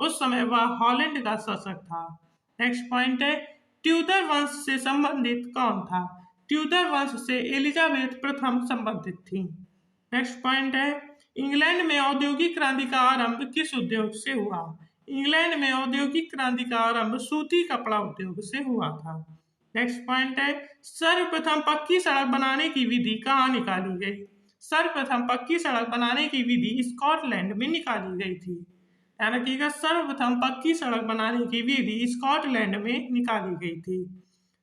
उस समय वह हॉलैंड का शासक था। नेक्स्ट पॉइंट है, ट्यूडर वंश से संबंधित कौन था? ट्यूडर वंश से एलिजाबेथ प्रथम संबंधित थी। नेक्स्ट पॉइंट है, इंग्लैंड में औद्योगिक क्रांति का आरंभ किस उद्योग से हुआ? इंग्लैंड में औद्योगिक क्रांति का आरंभ सूती कपड़ा उद्योग से हुआ था। नेक्स्ट पॉइंट है, सर्वप्रथम पक्की सड़क बनाने की विधि कहाँ निकाली गई? सर्वप्रथम पक्की सड़क बनाने की विधि स्कॉटलैंड में निकाली गई थी। ध्यान रखिएगा, सर्वप्रथम पक्की सड़क बनाने की विधि स्कॉटलैंड में निकाली गई थी।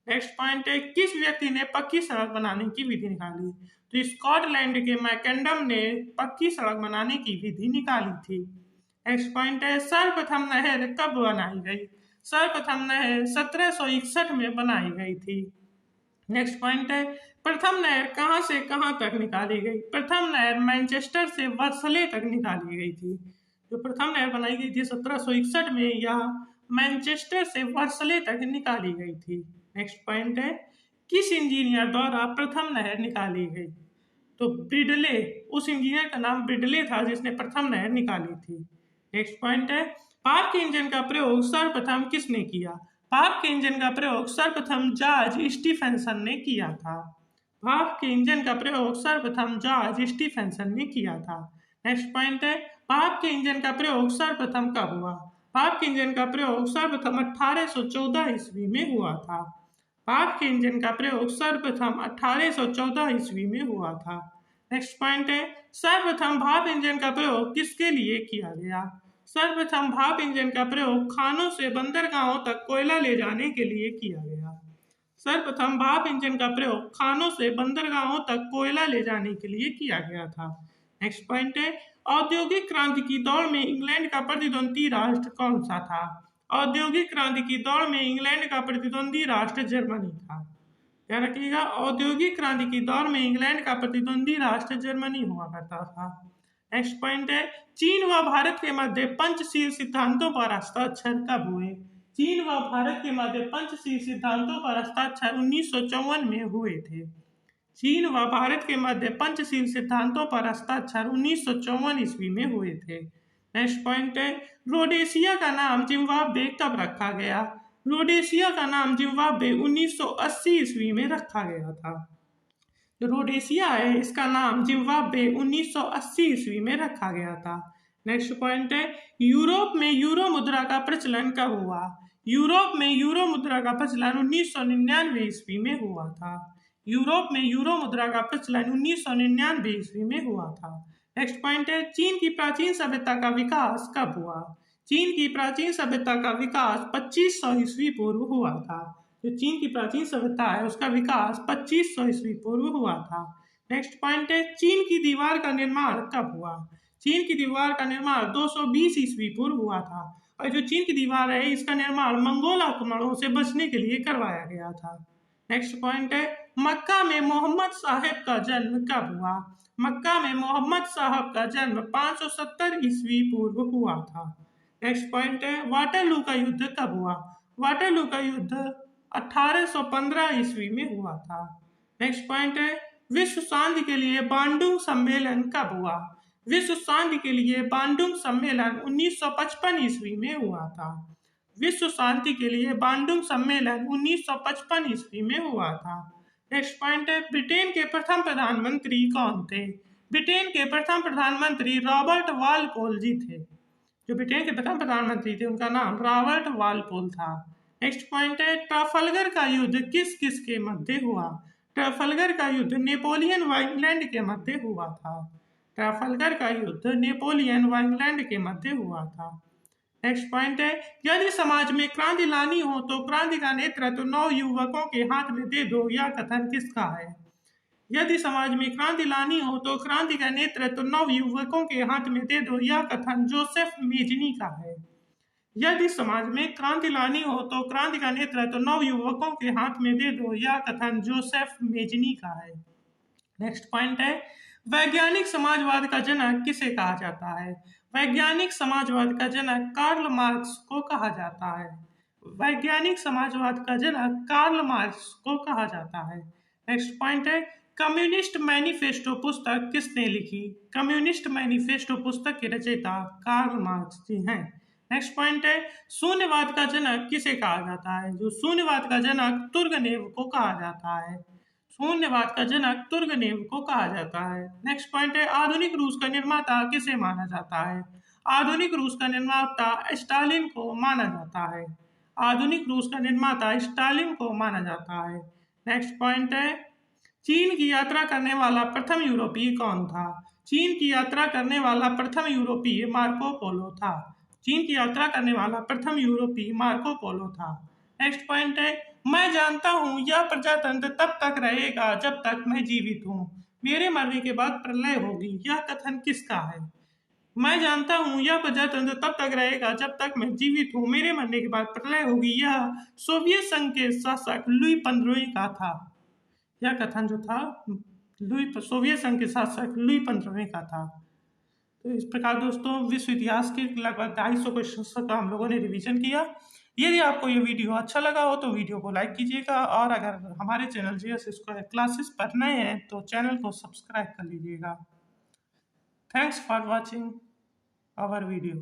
नेक्स्ट पॉइंट है, किस व्यक्ति ने पक्की सड़क बनाने की विधि निकाली? तो स्कॉटलैंड के मैकेंडम ने पक्की सड़क बनाने की विधि निकाली थी। नेक्स्ट पॉइंट है, सर्वप्रथम नहर कब बनाई गई? सर्वप्रथम नहर 1761 में बनाई गई थी। नेक्स्ट पॉइंट है, प्रथम नहर कहां से कहां तक निकाली गई? प्रथम नहर मैनचेस्टर से वर्सले तक निकाली गई थी। जो प्रथम नहर बनाई गई थी 1761 में यह मैनचेस्टर से वर्सले तक निकाली गई थी। नेक्स्ट पॉइंट है, किस इंजीनियर द्वारा प्रथम नहर निकाली गई? तो ब्रिडले, उस इंजीनियर का नाम ब्रिडले था जिसने प्रथम नहर निकाली थी। नेक्स्ट पॉइंट है, भाप के इंजन का प्रयोग सर्वप्रथम किसने किया? भाप के इंजन का प्रयोग सर्वप्रथम जॉर्ज स्टीफेंसन ने किया था। भाप के इंजन का प्रयोग सर्वप्रथम जॉर्ज स्टीफेंसन ने किया था। नेक्स्ट पॉइंट है, भाप के इंजन का प्रयोग सर्वप्रथम कब हुआ? भाप के इंजन का प्रयोग सर्वप्रथम 1814 ईस्वी में हुआ था। भाप के इंजन का प्रयोग सर्वप्रथम 1814 ईस्वी में हुआ था। नेक्स्ट पॉइंट है, सर्वप्रथम भाप इंजन का प्रयोग किसके लिए किया गया? सर्वप्रथम भाप इंजन का प्रयोग खानों से बंदरगाहों तक कोयला ले जाने के लिए किया गया। सर्वप्रथम भाप इंजन का प्रयोग खानों से बंदरगाहों तक कोयला ले जाने के लिए किया गया था। नेक्स्ट पॉइंट है, औद्योगिक क्रांति की दौड़ में इंग्लैंड का प्रतिद्वंदी राष्ट्र कौन सा था? औद्योगिक क्रांति की दौड़ में इंग्लैंड का प्रतिद्वंदी राष्ट्र जर्मनी था। ध्यान रखिएगा, औद्योगिक क्रांति की दौर में इंग्लैंड का प्रतिद्वंदी राष्ट्र जर्मनी हुआ करता था। नेक्स्ट पॉइंट है, चीन व भारत के मध्य पंचशील सिद्धांतों पर हस्ताक्षर कब हुए? चीन व भारत के मध्य पंचशील सिद्धांतों पर हस्ताक्षर 1954 में हुए थे। चीन व भारत के मध्य पंचशील सिद्धांतों पर हस्ताक्षर 1954 ईस्वी में हुए थे। नेक्स्ट पॉइंट है, रोडेशिया का नाम जिम्बाब्वे कब रखा गया? रोडेशिया का नाम जिम्बाब्वे 1980 ईस्वी में रखा गया था। जो रोडेशिया है इसका नाम जिम्बाब्वे 1980 ईस्वी में रखा गया था। नेक्स्ट पॉइंट है, यूरोप में यूरो मुद्रा का प्रचलन कब हुआ? यूरोप में यूरो मुद्रा का प्रचलन 1999 ईस्वी में हुआ था। यूरोप में यूरो मुद्रा का प्रचलन 1999 ईस्वी में हुआ था। नेक्स्ट पॉइंट है, चीन की प्राचीन सभ्यता का विकास कब हुआ? चीन की प्राचीन सभ्यता का विकास 2500 ईस्वी पूर्व हुआ था। जो चीन की प्राचीन सभ्यता है उसका विकास 2500 ईस्वी पूर्व हुआ था। नेक्स्ट पॉइंट है, चीन की दीवार का निर्माण कब हुआ? चीन की दीवार का निर्माण 220 ईस्वी पूर्व हुआ था। और जो चीन की दीवार है इसका निर्माण मंगोल आक्रमणों से बचने के लिए करवाया गया था। नेक्स्ट पॉइंट है, मक्का में मोहम्मद साहेब का जन्म कब हुआ? मक्का में मोहम्मद साहब का जन्म 570 ईस्वी पूर्व हुआ था। नेक्स्ट पॉइंट है, वाटरलू का युद्ध कब हुआ? वाटरलू का युद्ध 1815 ईस्वी में हुआ था। नेक्स्ट पॉइंट है, विश्व शांति के लिए बांडुंग सम्मेलन कब हुआ? विश्व शांति के लिए बांडुंग सम्मेलन 1955 ईस्वी में हुआ था। विश्व शांति के लिए बांडुंग सम्मेलन 1955 ईस्वी में हुआ था। नेक्स्ट पॉइंट है, ब्रिटेन के प्रथम प्रधानमंत्री कौन थे? ब्रिटेन के प्रथम प्रधानमंत्री रॉबर्ट वालपोल जी थे। जो ब्रिटेन के प्रथम प्रधानमंत्री थे उनका नाम रॉबर्ट वालपोल था। नेक्स्ट पॉइंट है, ट्राफल्गर का युद्ध किस किस के मध्य हुआ? ट्राफल्गर का युद्ध नेपोलियन व इंग्लैंड के मध्य हुआ था। ट्राफल्गर का युद्ध नेपोलियन व इंग्लैंड के मध्य हुआ था। नेक्स्ट पॉइंट है, यदि समाज में क्रांति लानी हो तो क्रांति का नेतृत्व 9 युवकों के हाथ में दे दो, यह कथन किसका है? यदि समाज में क्रांति लानी हो तो क्रांति का नेतृत्व 9 युवकों के हाथ में दे दो, यह कथन जोसेफ मेजनी का है। यदि समाज में क्रांति लानी हो तो क्रांति का नेतृत्व 9 युवकों के हाथ में दे दो, यह कथन जोसेफ मेजनी का है। नेक्स्ट पॉइंट है, वैज्ञानिक समाजवाद का जनक किसे कहा जाता है? वैज्ञानिक समाजवाद का जनक कार्ल मार्क्स को कहा जाता है। वैज्ञानिक समाजवाद का जनक कार्ल मार्क्स को कहा जाता है। नेक्स्ट पॉइंट है, कम्युनिस्ट मैनिफेस्टो पुस्तक किसने लिखी? कम्युनिस्ट मैनिफेस्टो पुस्तक के रचयिता कार्ल मार्क्स जी हैं। नेक्स्ट पॉइंट है, शून्यवाद का जनक किसे कहा जाता है? जो शून्यवाद का जनक तुर्गनेव को कहा जाता है। शून्यवाद का जनक तुर्गनेव को कहा जाता है। नेक्स्ट पॉइंट है, आधुनिक रूस का निर्माता किसे माना जाता है? आधुनिक रूस का निर्माता स्टालिन को माना जाता है। आधुनिक रूस का निर्माता स्टालिन को माना जाता है। नेक्स्ट पॉइंट है, चीन की यात्रा करने वाला प्रथम यूरोपीय कौन था? चीन की यात्रा करने वाला प्रथम यूरोपीय मार्को पोलो था। चीन की यात्रा करने वाला प्रथम यूरोपीय मार्को पोलो था। नेक्स्ट पॉइंट है, मैं जानता हूँ यह प्रजातंत्र तब तक रहेगा जब तक मैं जीवित हूँ, मेरे मरने के बाद प्रलय होगी, यह कथन किसका है? मैं जानता हूँ यह प्रजातंत्र तब तक रहेगा जब तक मैं जीवित हूँ, मेरे मरने के बाद प्रलय होगी, यह सोवियत संघ के शासक लुई 15वें का था। यह कथन जो था सोवियत संघ के शासक लुई 15वें का था। तो इस प्रकार दोस्तों विश्व इतिहास के लगभग 250 क्वेश्चन का हम लोगों ने रिवीजन किया। यदि आपको ये वीडियो अच्छा लगा हो तो वीडियो को लाइक कीजिएगा, और अगर हमारे चैनल जीएस स्क्वायर क्लासेस पर नए हैं तो चैनल को सब्सक्राइब कर लीजिएगा। Thanks for watching our video.